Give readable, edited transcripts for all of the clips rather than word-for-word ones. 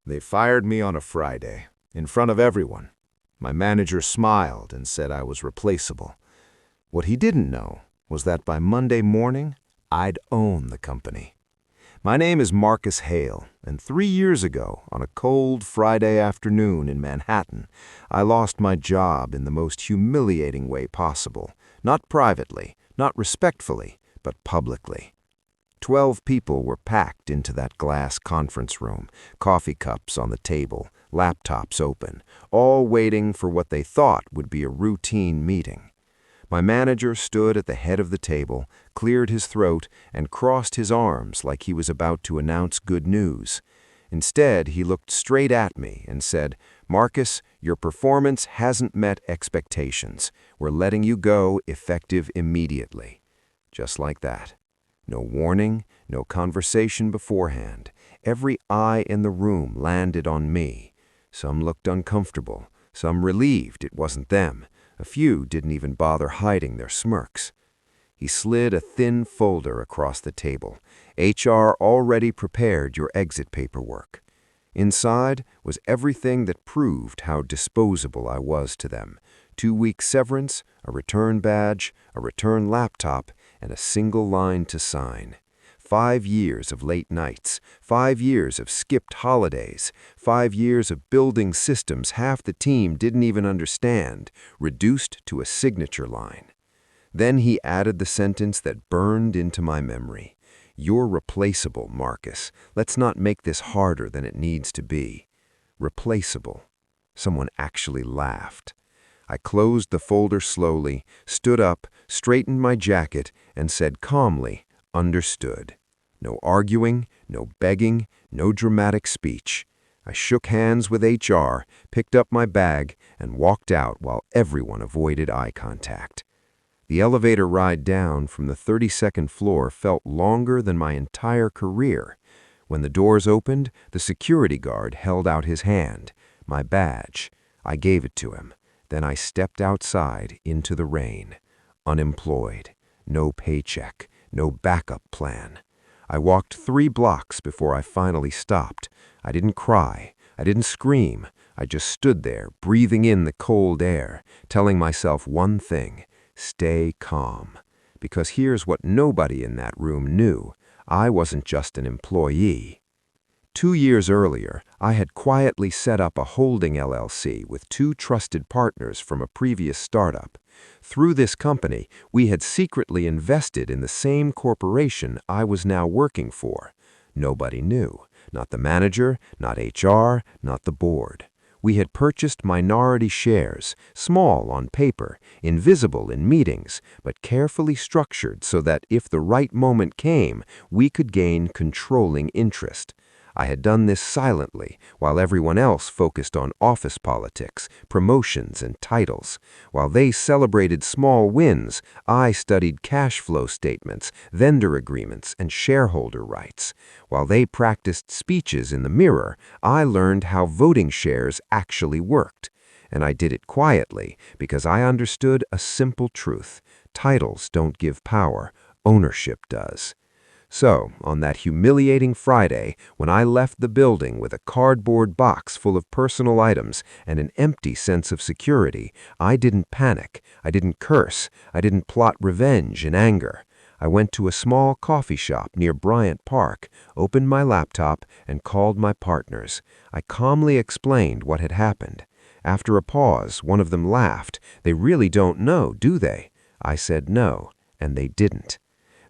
They fired me on a Friday, in front of everyone. My manager smiled and said I was replaceable. What he didn't know was that by Monday morning, I'd own the company. My name is Marcus Hale, and 3 years ago, on a cold Friday afternoon in Manhattan, I lost my job in the most humiliating way possible. Not privately, not respectfully, but publicly. 12 people were packed into that glass conference room, coffee cups on the table, laptops open, all waiting for what they thought would be a routine meeting. My manager stood at the head of the table, cleared his throat, and crossed his arms like he was about to announce good news. Instead, he looked straight at me and said, "Marcus, your performance hasn't met expectations. We're letting you go effective immediately." Just like that. No warning, no conversation beforehand. Every eye in the room landed on me. Some looked uncomfortable, some relieved it wasn't them. A few didn't even bother hiding their smirks. He slid a thin folder across the table. HR already prepared your exit paperwork. Inside was everything that proved how disposable I was to them. 2-week severance, a return badge, a return laptop, and a single line to sign. 5 years of late nights, 5 years of skipped holidays, 5 years of building systems half the team didn't even understand, reduced to a signature line. Then he added the sentence that burned into my memory. "You're replaceable, Marcus. Let's not make this harder than it needs to be." Replaceable. Someone actually laughed. I closed the folder slowly, stood up, straightened my jacket, and said calmly, "Understood." No arguing, no begging, no dramatic speech. I shook hands with HR, picked up my bag, and walked out while everyone avoided eye contact. The elevator ride down from the 32nd floor felt longer than my entire career. When the doors opened, the security guard held out his hand, my badge. I gave it to him. Then I stepped outside into the rain. Unemployed. No paycheck. No backup plan. I walked 3 blocks before I finally stopped. I didn't cry. I didn't scream. I just stood there, breathing in the cold air, telling myself one thing: stay calm. Because here's what nobody in that room knew. I wasn't just an employee. 2 years earlier, I had quietly set up a holding LLC with 2 trusted partners from a previous startup. Through this company, we had secretly invested in the same corporation I was now working for. Nobody knew. Not the manager, not HR, not the board. We had purchased minority shares, small on paper, invisible in meetings, but carefully structured so that if the right moment came, we could gain controlling interest. I had done this silently, while everyone else focused on office politics, promotions, and titles. While they celebrated small wins, I studied cash flow statements, vendor agreements, and shareholder rights. While they practiced speeches in the mirror, I learned how voting shares actually worked. And I did it quietly because I understood a simple truth. Titles don't give power, ownership does. So, on that humiliating Friday, when I left the building with a cardboard box full of personal items and an empty sense of security, I didn't panic, I didn't curse, I didn't plot revenge in anger. I went to a small coffee shop near Bryant Park, opened my laptop, and called my partners. I calmly explained what had happened. After a pause, one of them laughed. "They really don't know, do they?" I said no, and they didn't.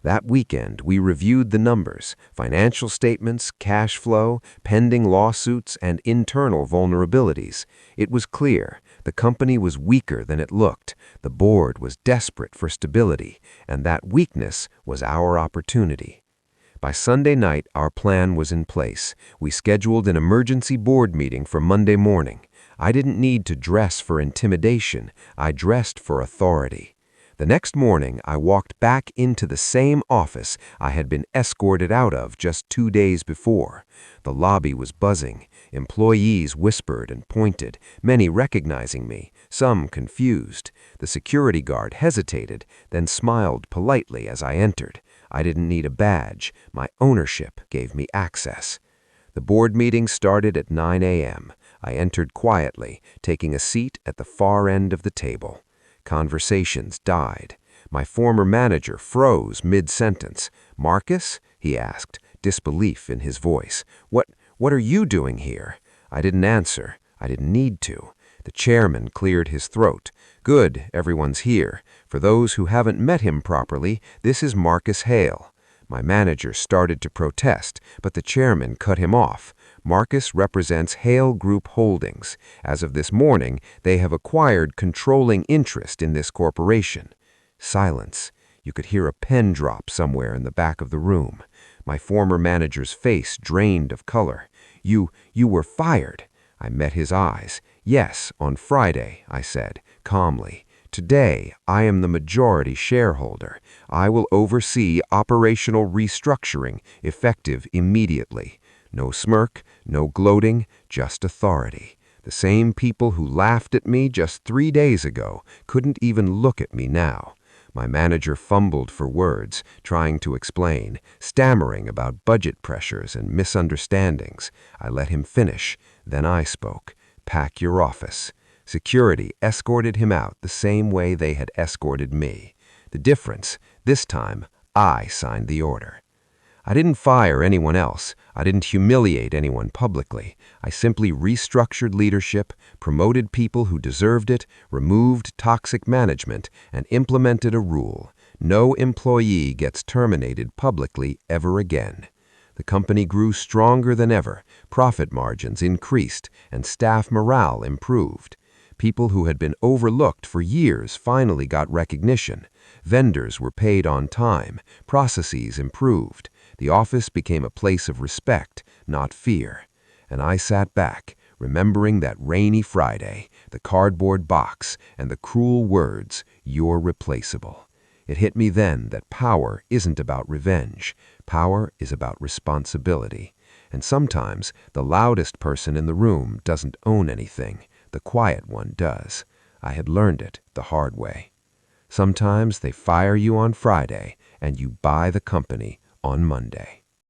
That weekend, we reviewed the numbers, financial statements, cash flow, pending lawsuits, and internal vulnerabilities. It was clear. The company was weaker than it looked. The board was desperate for stability, and that weakness was our opportunity. By Sunday night, our plan was in place. We scheduled an emergency board meeting for Monday morning. I didn't need to dress for intimidation. I dressed for authority. The next morning, I walked back into the same office I had been escorted out of just 2 days before. The lobby was buzzing. Employees whispered and pointed, many recognizing me, some confused. The security guard hesitated, then smiled politely as I entered. I didn't need a badge. My ownership gave me access. The board meeting started at 9 a.m. I entered quietly, taking a seat at the far end of the table. Conversations died. My former manager froze mid-sentence. "Marcus?" he asked, disbelief in his voice. What are you doing here?" I didn't answer. I didn't need to. The chairman cleared his throat. "Good, everyone's here. For those who haven't met him properly, this is Marcus Hale." My manager started to protest, but the chairman cut him off. "Marcus represents Hale Group Holdings. As of this morning, they have acquired controlling interest in this corporation." Silence. You could hear a pen drop somewhere in the back of the room. My former manager's face drained of color. You were fired." I met his eyes. "Yes, on Friday," I said, calmly. "Today, I am the majority shareholder. I will oversee operational restructuring, effective immediately." No smirk, no gloating, just authority. The same people who laughed at me just 3 days ago couldn't even look at me now. My manager fumbled for words, trying to explain, stammering about budget pressures and misunderstandings. I let him finish. Then I spoke. "Pack your office." Security escorted him out the same way they had escorted me. The difference, this time, I signed the order. I didn't fire anyone else. I didn't humiliate anyone publicly. I simply restructured leadership, promoted people who deserved it, removed toxic management, and implemented a rule: no employee gets terminated publicly ever again. The company grew stronger than ever, profit margins increased, and staff morale improved. People who had been overlooked for years finally got recognition. Vendors were paid on time, processes improved. The office became a place of respect, not fear. And I sat back, remembering that rainy Friday, the cardboard box, and the cruel words, "You're replaceable." It hit me then that power isn't about revenge. Power is about responsibility. And sometimes the loudest person in the room doesn't own anything. The quiet one does. I had learned it the hard way. Sometimes they fire you on Friday and you buy the company on Monday.